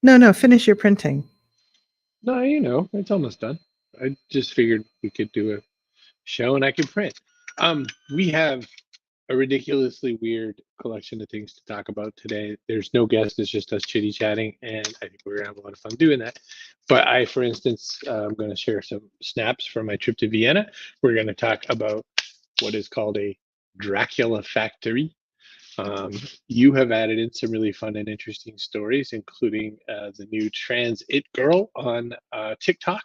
No, finish your printing. No, it's almost done. I just figured we could do a show and I could print. We have a ridiculously weird collection of things to talk about today. There's no guest, it's just us chitty chatting, and I think we're gonna have a lot of fun doing that. But for instance, I'm going to share some snaps from my trip to Vienna. We're going to talk about what is called a Dracula factory. Um, you have added in some really fun and interesting stories, including the new trans it girl on TikTok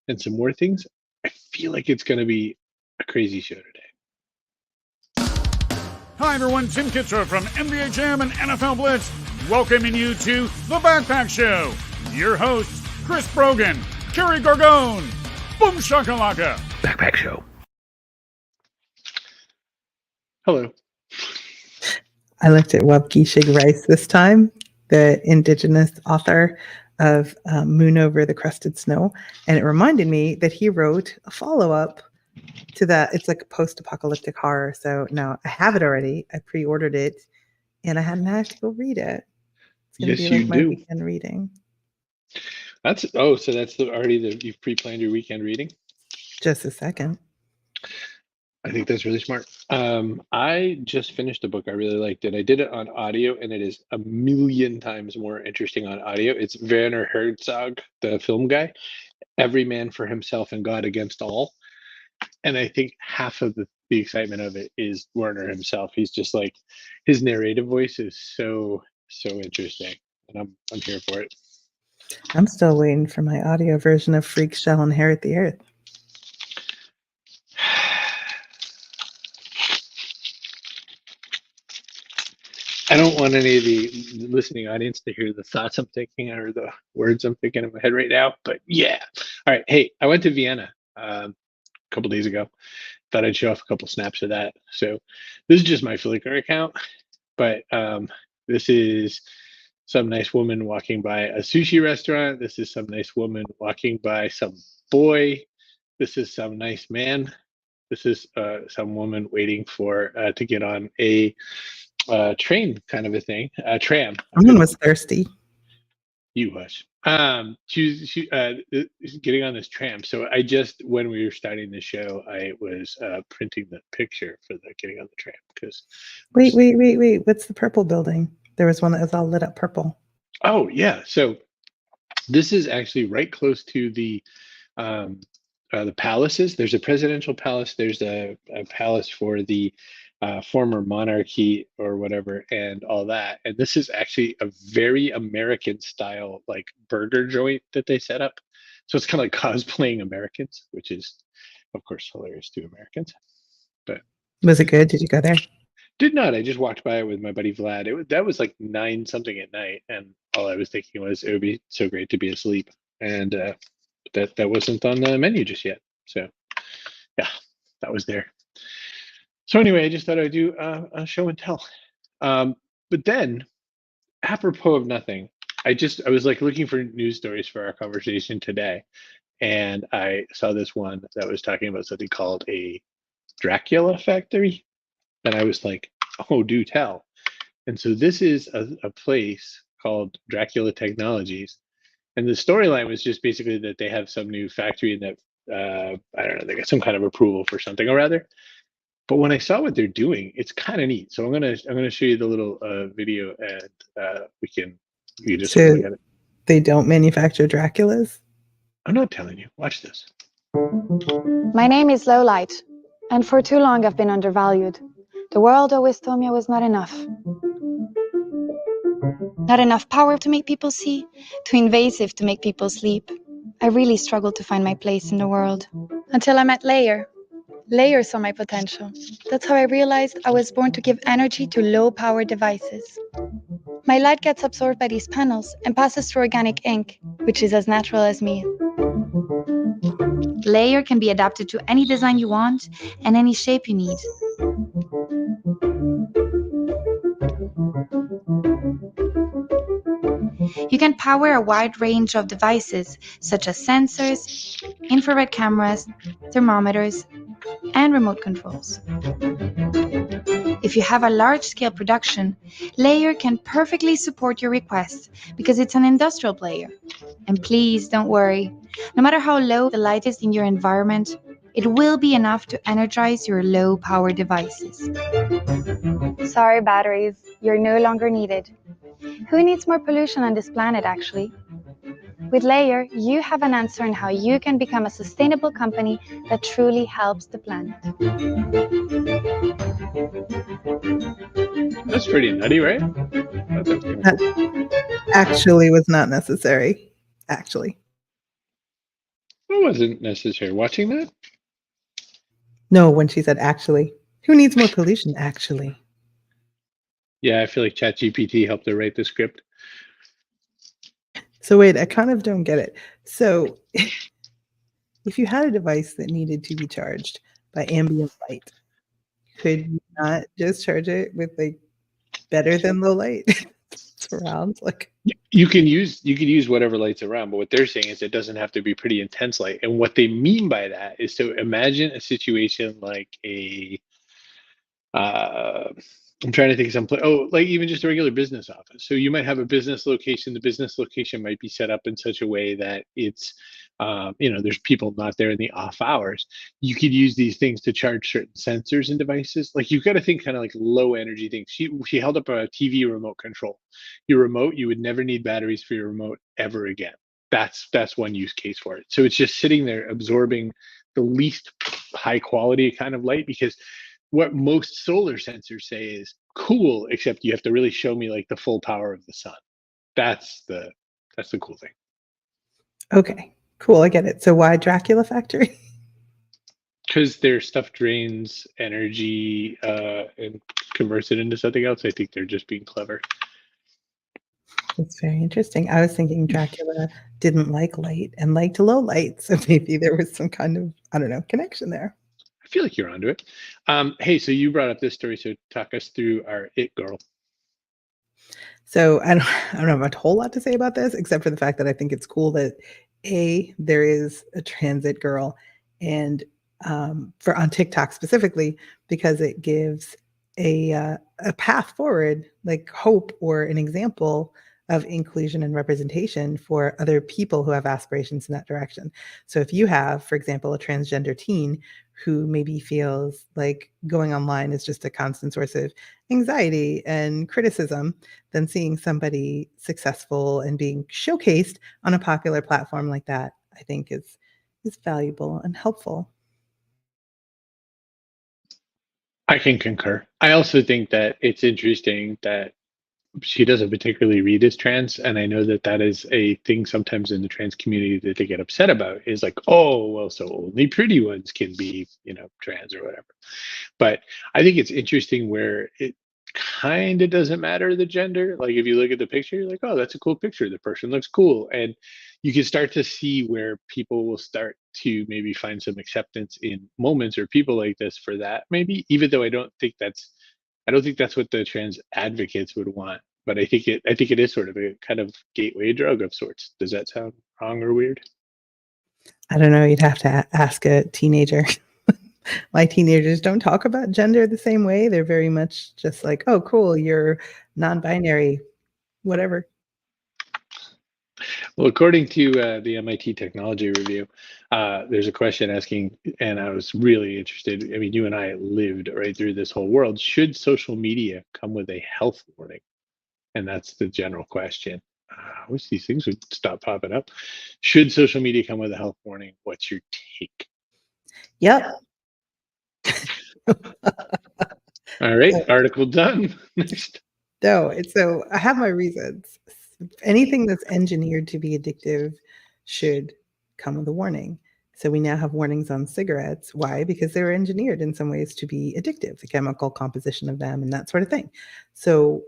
and some more things. I feel like it's going to be a crazy show today. Hi, everyone. Tim Kitzrow from NBA Jam and NFL Blitz, welcoming you to The Backpack Show. Your hosts, Chris Brogan, Kerry Gargone, Boom Shakalaka. Backpack Show. Hello. I looked at Wabkeshig Rice this time, the indigenous author of Moon Over the Crusted Snow, and it reminded me that he wrote a follow-up to that. It's like a post-apocalyptic horror. So no, I have it already. I pre-ordered it, and I hadn't had to go read it. It's going to be like my weekend reading. So that's you've pre-planned your weekend reading? Just a second. I think that's really smart. I just finished a book I really liked, and I did it on audio, and it is a million times more interesting on audio. It's Werner Herzog, the film guy, Every Man for Himself and God Against All. And I think half of the excitement of it is Werner himself. He's just like, his narrative voice is so interesting, and I'm here for it. I'm still waiting for my audio version of Freak Shall Inherit the Earth. I don't want any of the listening audience to hear the thoughts I'm thinking or the words I'm thinking in my head right now, but yeah. All right. Hey, I went to Vienna a couple days ago. Thought I'd show off a couple snaps of that. So this is just my Flickr account, but this is some nice woman walking by a sushi restaurant. This is some nice woman walking by some boy. This is some nice man. This is some woman waiting for to get on a train kind of a thing, tram. Someone was thirsty. You hush. She's getting on this tram. So when we were starting the show, I was printing the picture for the getting on the tram because. Wait! What's the purple building? There was one that was all lit up purple. Oh yeah, so this is actually right close to the palaces. There's a presidential palace. There's a palace for the former monarchy or whatever and all that. And this is actually a very American style like burger joint that they set up. So it's kind of like cosplaying Americans, which is of course hilarious to Americans. But was it good? Did you go there? Did not. I just walked by it with my buddy Vlad. That was like 9 something at night, and all I was thinking was it would be so great to be asleep, and that wasn't on the menu just yet. So yeah, that was there. So anyway, I just thought I'd do a show and tell. But then, apropos of nothing, I was like looking for news stories for our conversation today, and I saw this one that was talking about something called a Dracula factory. And I was like, oh, do tell. And so this is a place called Dracula Technologies. And the storyline was just basically that they have some new factory and that, I don't know, they got some kind of approval for something or other. But when I saw what they're doing, it's kind of neat. So I'm gonna show you the little video, and you just look at it. They don't manufacture Draculas? I'm not telling you. Watch this. My name is Lowlight, and for too long I've been undervalued. The world always told me I was not enough. Not enough power to make people see, too invasive to make people sleep. I really struggled to find my place in the world. Until I met Layer. Layer saw my potential. That's how I realized I was born to give energy to low-power devices. My light gets absorbed by these panels and passes through organic ink, which is as natural as me. Layer can be adapted to any design you want and any shape you need. You can power a wide range of devices, such as sensors, infrared cameras, thermometers, and remote controls. If you have a large-scale production, Layer can perfectly support your request because it's an industrial player. And please don't worry, no matter how low the light is in your environment, it will be enough to energize your low-power devices. Sorry, batteries, you're no longer needed. Who needs more pollution on this planet, actually? With Layer, you have an answer on how you can become a sustainable company that truly helps the planet. That's pretty nutty, right? That sounds kind of That cool. actually was not necessary. Actually. It wasn't necessary watching that. No, when she said actually. Who needs more pollution, actually? Yeah, I feel like ChatGPT helped her write the script. So wait, I kind of don't get it. So if you had a device that needed to be charged by ambient light, could you not just charge it with like better than low light surrounds? Like, You can use whatever light's around, but what they're saying is it doesn't have to be pretty intense light. And what they mean by that is to imagine a situation like a I'm trying to think of some like even just a regular business office. So you might have a business location. The business location might be set up in such a way that it's there's people not there in the off hours. You could use these things to charge certain sensors and devices. Like you've got to think kind of like low energy things. She held up a TV remote control. Your remote, you would never need batteries for your remote ever again. That's one use case for it. So it's just sitting there absorbing the least high quality kind of light, because what most solar sensors say is cool, except you have to really show me like the full power of the sun. That's the cool thing. okay, cool, I get it. So why Dracula Factory? Because their stuff drains energy and converts it into something else. I think they're just being clever. That's very interesting. I was thinking Dracula didn't like light and liked low light. So maybe there was some kind of, I don't know, connection there. I feel like you're onto it. Hey, so you brought up this story, so talk us through our It Girl. So I don't have a whole lot to say about this, except for the fact that I think it's cool that there is a transit girl, and for on TikTok specifically, because it gives a path forward, like hope or an example of inclusion and representation for other people who have aspirations in that direction. So if you have, for example, a transgender teen who maybe feels like going online is just a constant source of anxiety and criticism, then seeing somebody successful and being showcased on a popular platform like that, I think is valuable and helpful. I can concur. I also think that it's interesting that she doesn't particularly read as trans, and I know that that is a thing sometimes in the trans community that they get upset about, is like, oh well, so only pretty ones can be trans or whatever. But I think it's interesting where it kind of doesn't matter the gender. Like if you look at the picture, you're like, oh, that's a cool picture, the person looks cool, and you can start to see where people will start to maybe find some acceptance in moments or people like this for that, maybe, even though I don't think that's what the trans advocates would want. But I think it is sort of a kind of gateway drug of sorts. Does that sound wrong or weird? I don't know. You'd have to ask a teenager. My teenagers don't talk about gender the same way. They're very much just like, oh, cool, you're non-binary, whatever. Well, according to the MIT Technology Review, there's a question asking, and I was really interested. I mean, you and I lived right through this whole world. Should social media come with a health warning? And that's the general question. I wish these things would stop popping up. Should social media come with a health warning? What's your take? Yep. All right, article done. Next. No, so I have my reasons. Anything that's engineered to be addictive should come with a warning. So we now have warnings on cigarettes. Why? Because they were engineered in some ways to be addictive, the chemical composition of them and that sort of thing. So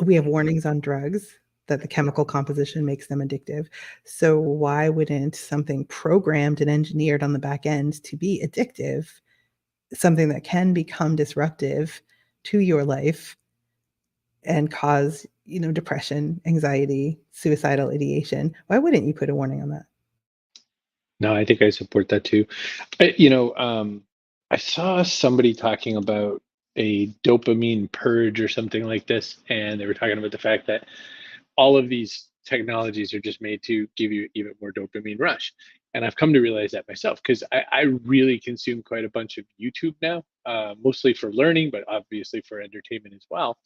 we have warnings on drugs that the chemical composition makes them addictive. So why wouldn't something programmed and engineered on the back end to be addictive, something that can become disruptive to your life and cause, depression, anxiety, suicidal ideation, why wouldn't you put a warning on that? No, I think I support that too. I saw somebody talking about a dopamine purge or something like this, and they were talking about the fact that all of these technologies are just made to give you even more dopamine rush. And I've come to realize that myself because I really consume quite a bunch of YouTube now, mostly for learning, but obviously for entertainment as well.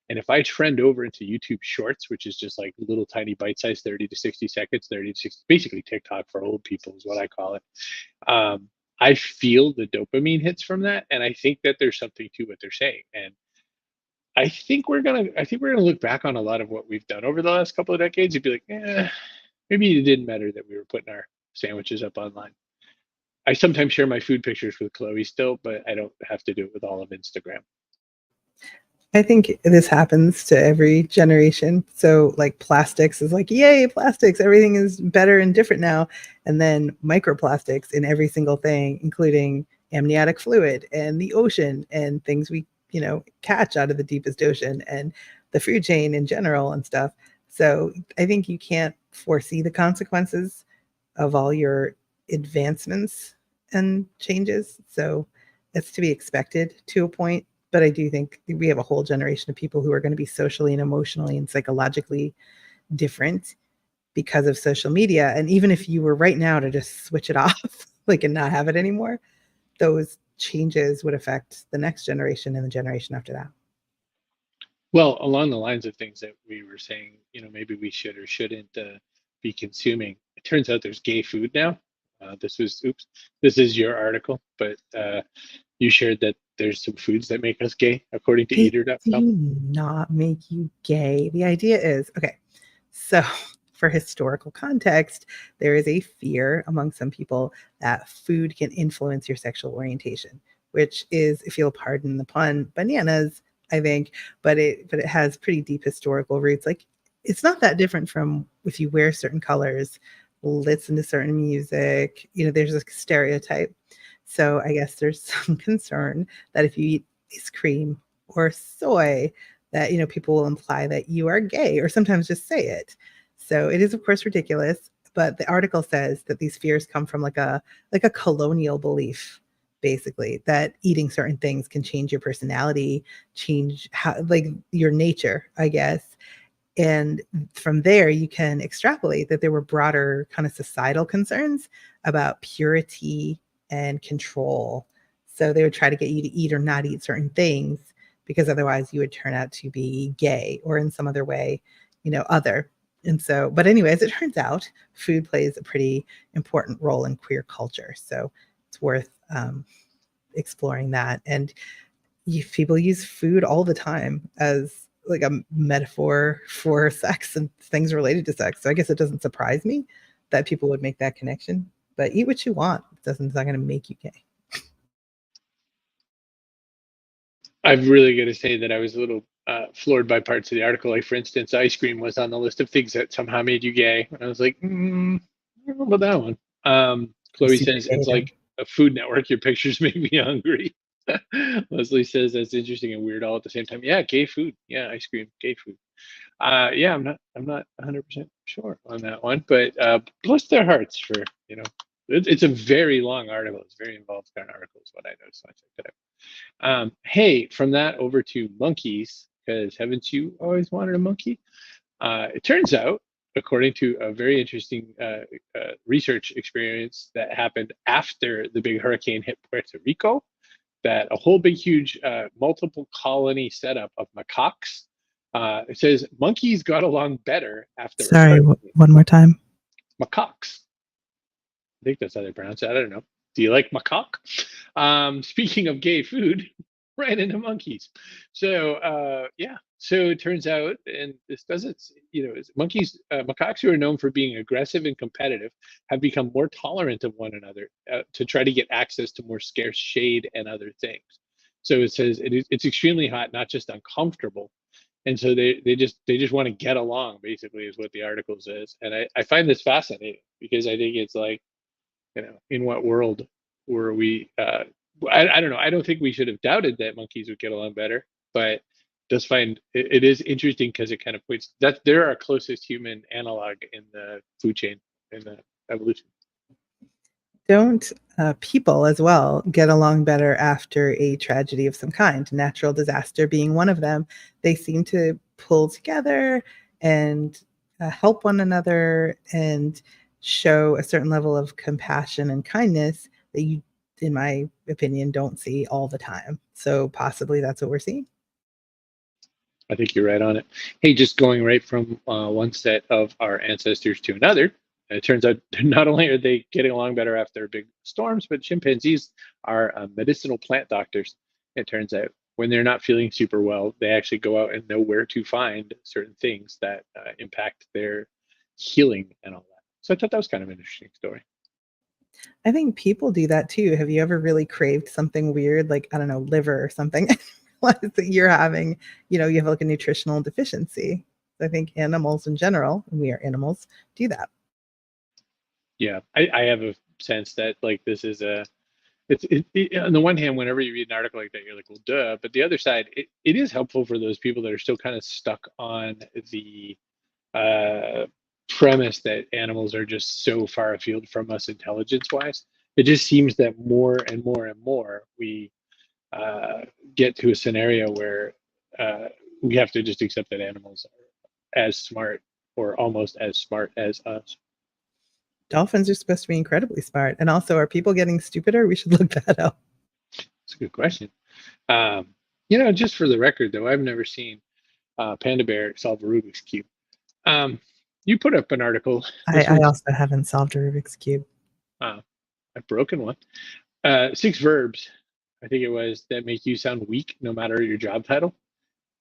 And if I trend over into YouTube Shorts, which is just like little tiny bite-sized 30 to 60 seconds, 30 to 60, basically TikTok for old people is what I call it. Um, I feel the dopamine hits from that, and I think that there's something to what they're saying. And I think we're gonna look back on a lot of what we've done over the last couple of decades and be like, maybe it didn't matter that we were putting our sandwiches up online. I sometimes share my food pictures with Chloe still, but I don't have to do it with all of Instagram. I think this happens to every generation. So, like, plastics is like, yay, plastics, everything is better and different now. And then microplastics in every single thing, including amniotic fluid and the ocean and things we, catch out of the deepest ocean and the food chain in general and stuff. So, I think you can't foresee the consequences of all your advancements and changes. So, it's to be expected to a point, but I do think we have a whole generation of people who are going to be socially and emotionally and psychologically different because of social media. And even if you were right now to just switch it off, like, and not have it anymore, those changes would affect the next generation and the generation after that. Well, along the lines of things that we were saying, maybe we should or shouldn't be consuming. It turns out there's gay food now. This is your article, but you shared that there's some foods that make us gay, according to They eater.com. do not make you gay. The idea is, okay, so for historical context, there is a fear among some people that food can influence your sexual orientation, which is, if you'll pardon the pun, bananas, I think, but it has pretty deep historical roots. Like, it's not that different from if you wear certain colors, listen to certain music, there's a stereotype. So I guess there's some concern that if you eat ice cream or soy, that people will imply that you are gay or sometimes just say it. So it is, of course, ridiculous. But the article says that these fears come from like a colonial belief, basically, that eating certain things can change your personality, change how, like, your nature, I guess. And from there, you can extrapolate that there were broader kind of societal concerns about purity and control. So they would try to get you to eat or not eat certain things because otherwise you would turn out to be gay or in some other way, other. And so, but anyway, as it turns out, food plays a pretty important role in queer culture. So it's worth exploring that. And people use food all the time as like a metaphor for sex and things related to sex. So I guess it doesn't surprise me that people would make that connection. But eat what you want. It's not going to make you gay. I'm really going to say that I was a little floored by parts of the article. Like, for instance, ice cream was on the list of things that somehow made you gay. And I was like, I don't know about that one. Chloe Super says gay, it's though. like a Food Network. Your pictures make me hungry. Leslie says that's interesting and weird all at the same time. Yeah, gay food. Yeah, ice cream, gay food. Yeah, I'm not 100% sure on that one, but bless their hearts for it's a very long article. It's a very involved kind of article, is what I noticed. So I checked it out. Hey, from that over to monkeys, because haven't you always wanted a monkey? It turns out, according to a very interesting research experience that happened after the big hurricane hit Puerto Rico, that a whole big, huge, multiple colony setup of macaques. It says monkeys got along better after a Sorry, hurricane. one more time. Macaques. I think that's how they pronounce it. I don't know. Do you like macaque? Speaking of gay food, ran into monkeys. So yeah. So it turns out, and this doesn't, monkeys, macaques who are known for being aggressive and competitive have become more tolerant of one another to try to get access to more scarce shade and other things. So it says it's extremely hot, not just uncomfortable. And so they just want to get along, basically, is what the article says. And I find this fascinating because I think it's like, in what world were we? I don't know. I don't think we should have doubted that monkeys would get along better, but just find it is interesting because it kind of points that they're our closest human analog in the food chain, in the evolution. Don't people as well get along better after a tragedy of some kind, natural disaster being one of them? They seem to pull together and help one another and show a certain level of compassion and kindness that you, in my opinion, don't see all the time. So possibly that's what we're seeing. I think you're right on it. Hey, just going right from one set of our ancestors to another, it turns out not only are they getting along better after big storms, but chimpanzees are medicinal plant doctors. It turns out when they're not feeling super well, they actually go out and know where to find certain things that impact their healing and all that. So I thought that was kind of an interesting story. I think people do that too. Have you ever really craved something weird, like, I don't know, liver or something? Realize that you're having, you have like a nutritional deficiency. I think animals in general, and we are animals, do that. Yeah, I have a sense that like this is on the one hand, whenever you read an article like that, you're like, well, duh. But the other side, it is helpful for those people that are still kind of stuck on the uh, premise that animals are just so far afield from us intelligence wise. It just seems that more and more and more we get to a scenario where we have to just accept that animals are as smart or almost as smart as us. Dolphins are supposed to be incredibly smart. And also, are people getting stupider? We should look that up. It's a good question. Just for the record, though, I've never seen Panda Bear solve a Rubik's Cube. You put up an article. I also haven't solved a Rubik's Cube. I've broken one. 6 verbs, I think it was, that make you sound weak no matter your job title.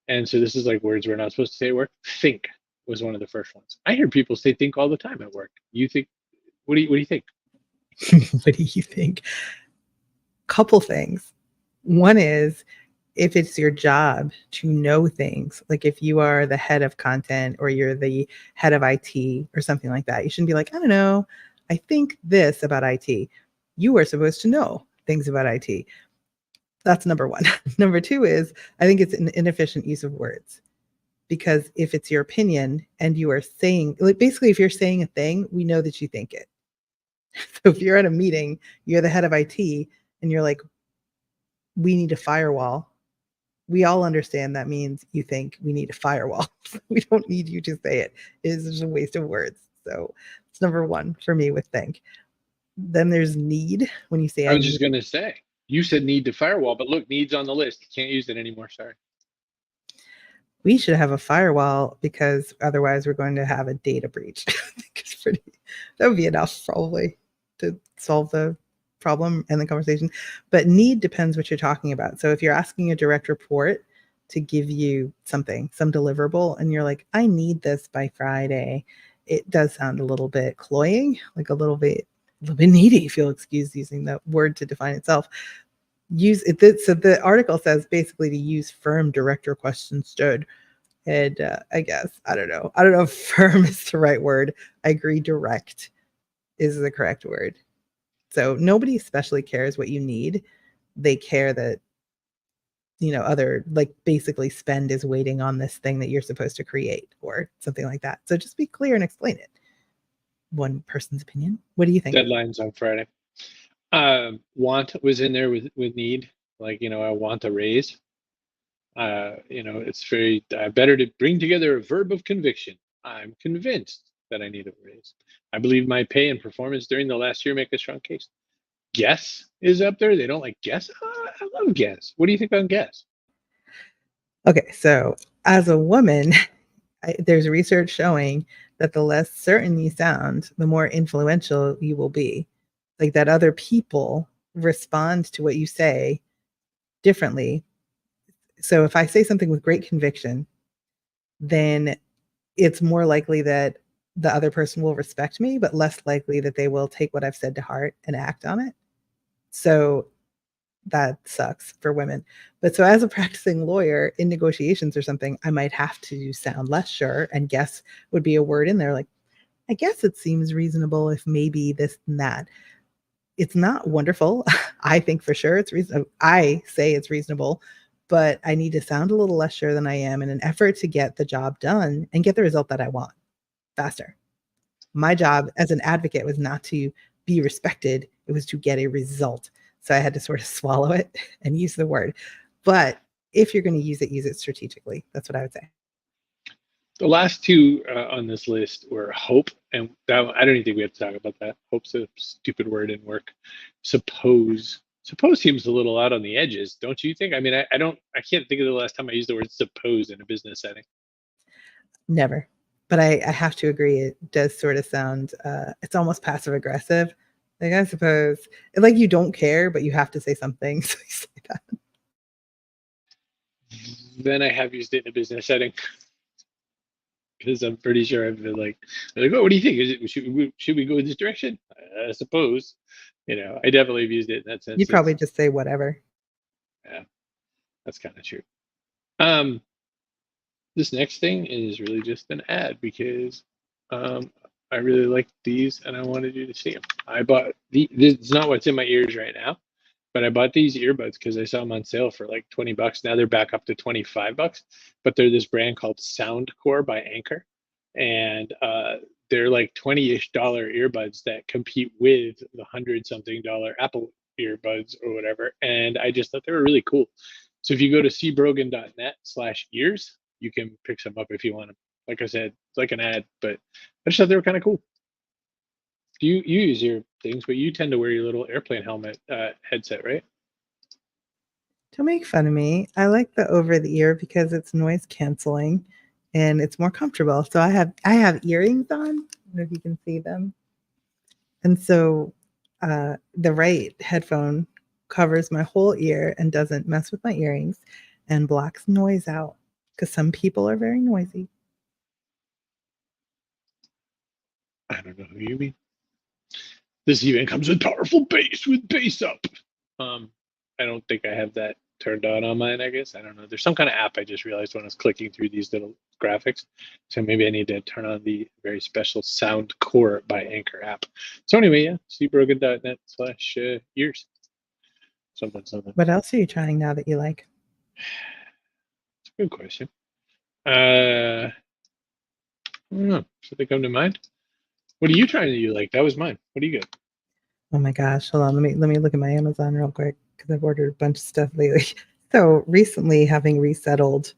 And so this is like words we're not supposed to say at work. Think was one of the first ones. I hear people say think all the time at work. You think, what do you think? What do you think? Couple things. One is, if it's your job to know things, like if you are the head of content or you're the head of IT or something like that, you shouldn't be like, I don't know, I think this about IT. You are supposed to know things about IT. That's number one. Number two is, I think it's an inefficient use of words. Because if it's your opinion and you are saying, like, basically, if you're saying a thing, we know that you think it. So if you're at a meeting, you're the head of IT, and you're like, we need a firewall. We all understand that means you think we need a firewall. We don't need you to say it. It is just a waste of words. So it's number one for me with think. Then there's need. When you say I was just going to say, you said need to firewall, but look, need's on the list. You can't use it anymore. Sorry. We should have a firewall because otherwise we're going to have a data breach. I think it's that would be enough probably to solve the problem and the conversation. But need depends what you're talking about. So if you're asking a direct report to give you something, some deliverable, and you're like, I need this by Friday, it does sound a little bit cloying, like a little bit needy, if you'll excuse using the word to define itself. Use it. So the article says basically to use firm direct request instead. And I guess, I don't know if firm is the right word. I agree direct is the correct word. So nobody especially cares what you need. They care that, other, like, basically spend is waiting on this thing that you're supposed to create or something like that. So just be clear and explain it. One person's opinion. What do you think? Deadlines on Friday. Want was in there with need. Like, I want a raise. It's very better to bring together a verb of conviction. I'm convinced that I need a raise. I believe my pay and performance during the last year make a strong case. Guess is up there. They don't like guess. I love guess. What do you think on guess? Okay, so as a woman, there's research showing that the less certain you sound, the more influential you will be. Like that other people respond to what you say differently. So if I say something with great conviction, then it's more likely that the other person will respect me, but less likely that they will take what I've said to heart and act on it. So that sucks for women. But so as a practicing lawyer in negotiations or something, I might have to sound less sure, and guess would be a word in there. Like, I guess it seems reasonable if maybe this and that. It's not wonderful. I think for sure it's reasonable. I say it's reasonable, but I need to sound a little less sure than I am in an effort to get the job done and get the result that I want faster. My job as an advocate was not to be respected. It was to get a result. So I had to sort of swallow it and use the word. But if you're going to use it strategically. That's what I would say. The last two on this list were hope, and that, I don't even think we have to talk about that. Hope's a stupid word in work. Suppose seems a little out on the edges, don't you think? I mean, I can't think of the last time I used the word suppose in a business setting. Never. But I have to agree, it does sort of sound, it's almost passive aggressive. Like, I suppose, like you don't care, but you have to say something. So you say that. Then I have used it in a business setting. Because I'm pretty sure I've been like, oh, what do you think? Should we go in this direction? I suppose. I definitely have used it in that sense. You'd probably just say whatever. Yeah, that's kind of true. This next thing is really just an ad because I really like these and I wanted you to see them. I bought it's not what's in my ears right now, but I bought these earbuds because I saw them on sale for like $20. Now they're back up to $25, but they're this brand called Soundcore by Anchor. And they're like $20-ish earbuds that compete with the $100-something Apple earbuds or whatever. And I just thought they were really cool. So if you go to cbrogan.net/ears, you can pick some up if you want them. Like I said, it's like an ad, but I just thought they were kind of cool. You use your things, but you tend to wear your little airplane helmet headset, right? Don't make fun of me. I like the over the ear because it's noise canceling and it's more comfortable. So I have earrings on. I don't know if you can see them. And so the right headphone covers my whole ear and doesn't mess with my earrings and blocks noise out because some people are very noisy. I don't know who you mean. This even comes with powerful bass with bass up. I don't think I have that turned on mine, I guess. I don't know. There's some kind of app I just realized when I was clicking through these little graphics. So maybe I need to turn on the very special Soundcore by Anchor app. So anyway, yeah, cbrogan.net/ears. Something. What else are you trying now that you like? It's a good question. I don't know. Should they come to mind? What are you trying to do? Like, that was mine. What do you got? Oh my gosh, hold on. Let me look at my Amazon real quick because I've ordered a bunch of stuff lately. So recently, having resettled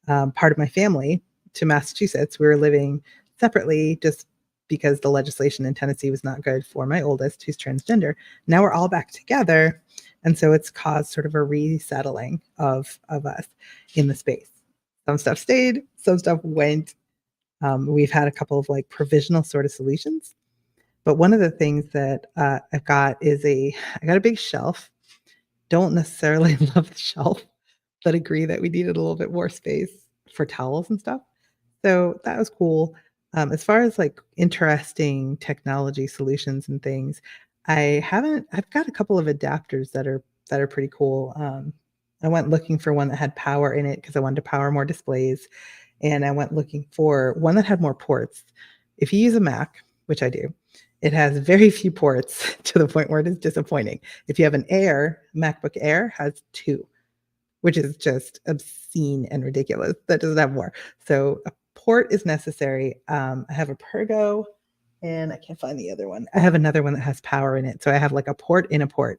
part of my family to Massachusetts, we were living separately just because the legislation in Tennessee was not good for my oldest, who's transgender. Now we're all back together, and so it's caused sort of a resettling of us in the space. Some stuff stayed, some stuff went. We've had a couple of like provisional sort of solutions. But one of the things that I've got is I got a big shelf. Don't necessarily love the shelf, but agree that we needed a little bit more space for towels and stuff. So that was cool. As far as like interesting technology solutions and things, I've got a couple of adapters that are pretty cool. I went looking for one that had power in it because I wanted to power more displays. And I went looking for one that had more ports. If you use a Mac, which I do, it has very few ports to the point where it is disappointing. If you have an MacBook Air has 2, which is just obscene and ridiculous. That doesn't have more. So a port is necessary. I have a Pergo, and I can't find the other one. I have another one that has power in it. So I have like a port in a port.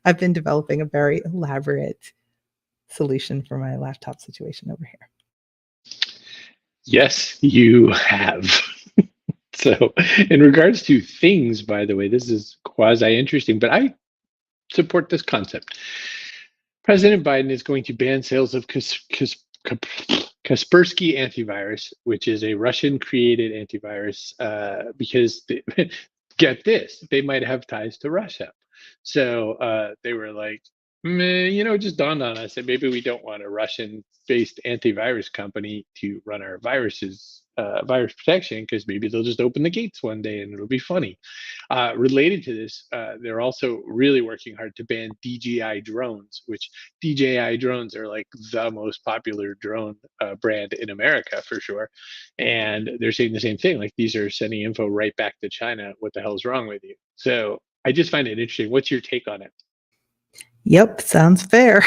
I've been developing a very elaborate solution for my laptop situation over here. Yes, you have. So in regards to things, by the way, this is quasi-interesting, but I support this concept. President Biden is going to ban sales of Kaspersky antivirus, which is a Russian-created antivirus, because get this, they might have ties to Russia. So they were like, it just dawned on us that maybe we don't want a Russian-based antivirus company to run our virus protection, because maybe they'll just open the gates one day and it'll be funny. Related to this, they're also really working hard to ban DJI drones, which DJI drones are like the most popular drone brand in America for sure. And they're saying the same thing, like these are sending info right back to China. What the hell's wrong with you? So I just find it interesting. What's your take on it? Yep, sounds fair.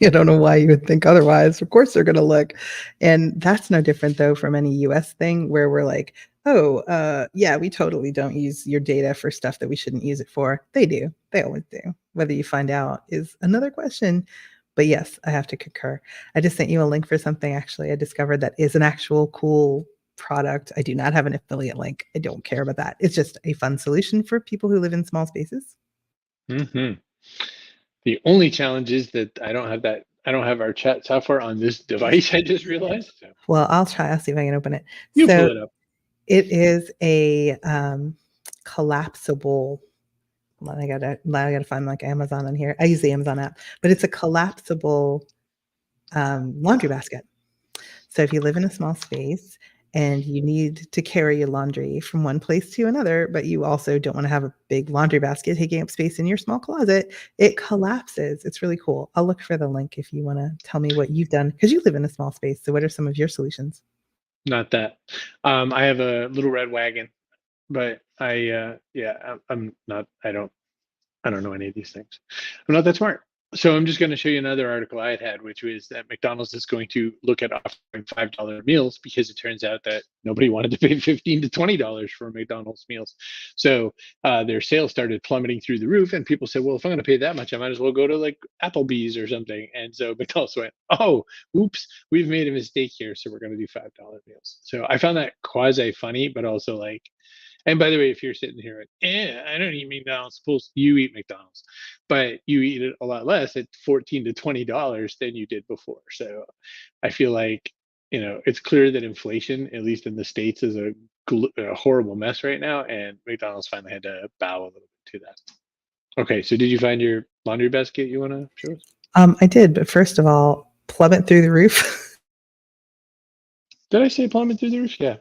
I don't know why you would think otherwise. Of course they're going to look. And that's no different, though, from any U.S. thing where we're like, Oh, yeah, we totally don't use your data for stuff that we shouldn't use it for. They do. They always do. Whether you find out is another question. But yes, I have to concur. I just sent you a link for something actually I discovered that is an actual cool product. I do not have an affiliate link. I don't care about that. It's just a fun solution for people who live in small spaces. Mm-hmm. The only challenge is that I don't have our chat software on this device. I just realized. So Well, I'll try. I'll see if I can open it. you So pull it up. it is a collapsible. Well, I gotta find like Amazon on here. I use the Amazon app, but it's a collapsible laundry basket. So if you live in a small space and you need to carry your laundry from one place to another, but you also don't want to have a big laundry basket taking up space in your small closet, it collapses. It's really cool. I'll look for the link if you want to tell me what you've done because you live in a small space. So what are some of your solutions? Not that. I have a little red wagon, but I'm not. I don't know any of these things. I'm not that smart. So I'm just going to show you another article I had, which was that McDonald's is going to look at offering $5 meals because it turns out that nobody wanted to pay $15 to $20 for McDonald's meals. So their sales started plummeting through the roof, and people said, "Well, if I'm going to pay that much, I might as well go to like Applebee's or something." And so McDonald's went, "Oh, oops, we've made a mistake here, so we're going to do $5 meals." So I found that quasi funny, but also like. And by the way, if you're sitting here like, I don't eat McDonald's, you eat McDonald's, but you eat it a lot less at $14 to $20 than you did before. So I feel like, it's clear that inflation, at least in the States, is a horrible mess right now. And McDonald's finally had to bow a little bit to that. Okay, so did you find your laundry basket you want to show us? I did, but first of all, plummet through the roof. Did I say plummet through the roof? Yeah.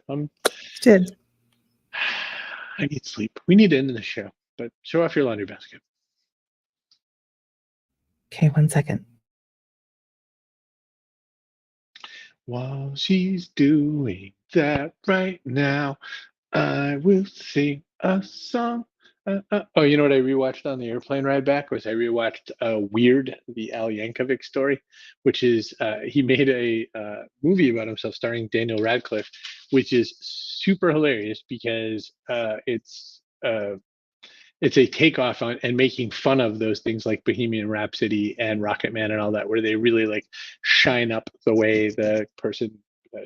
Did. I need sleep. We need to end the show, but show off your laundry basket. Okay, 1 second. While she's doing that right now, I will sing a song. Oh, you know what I rewatched on the airplane ride back was I rewatched Weird, the Al Yankovic story, which is he made a movie about himself starring Daniel Radcliffe, which is super hilarious because it's a takeoff on and making fun of those things like Bohemian Rhapsody and Rocket Man and all that, where they really like shine up the way the person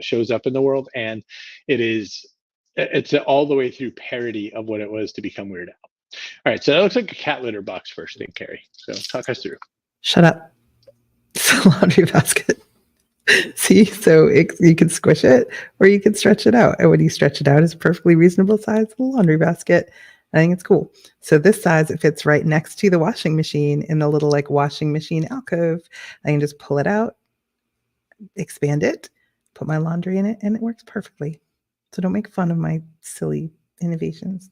shows up in the world, and it's all the way through parody of what it was to become Weird Al. All right, so that looks like a cat litter box first thing, Kerry. So talk us through. Shut up. It's a laundry basket. See, so you can squish it or you can stretch it out. And when you stretch it out, it's a perfectly reasonable size laundry basket. I think it's cool. So this size, it fits right next to the washing machine in the little like washing machine alcove. I can just pull it out, expand it, put my laundry in it, and it works perfectly. So don't make fun of my silly innovations.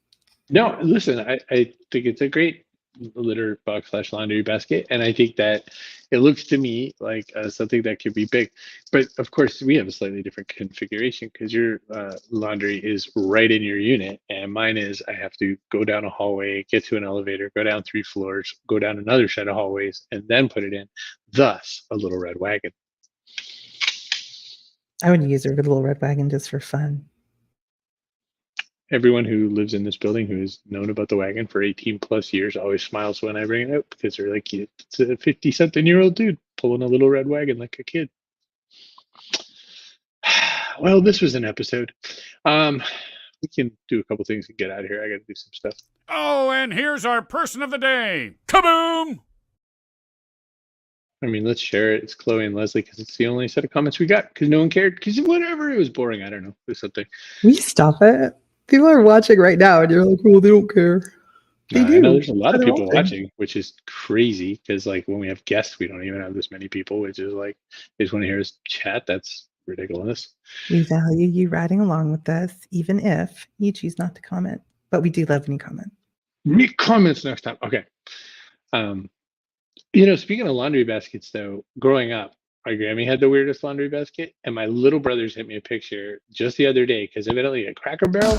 No, listen, I think it's a great litter box / laundry basket, and I think that it looks to me like something that could be big. But of course, we have a slightly different configuration because your laundry is right in your unit, and mine is I have to go down a hallway, get to an elevator, go down 3 floors, go down another set of hallways, and then put it in. Thus, a little red wagon. I would use a little red wagon just for fun. Everyone who lives in this building who has known about the wagon for 18 plus years always smiles when I bring it up because they're like, it's a 50-something-year-old dude pulling a little red wagon like a kid. Well, this was an episode. We can do a couple things and get out of here. I got to do some stuff. Oh, and here's our person of the day. Kaboom! I mean, let's share it. It's Chloe and Leslie because it's the only set of comments we got because no one cared because whatever, it was boring. I don't know. It was something. Will you stop it? People are watching right now and you're like, well, they don't care. They do. I know there's a lot of They're people watching, which is crazy because like when we have guests, we don't even have this many people, which is like, they just want to hear us chat. That's ridiculous. We value you riding along with us, even if you choose not to comment. But we do love when you comment. Make comments next time. Okay. Speaking of laundry baskets, though, growing up, my Grammy had the weirdest laundry basket, and my little brother sent me a picture just the other day because evidently at Cracker Barrel,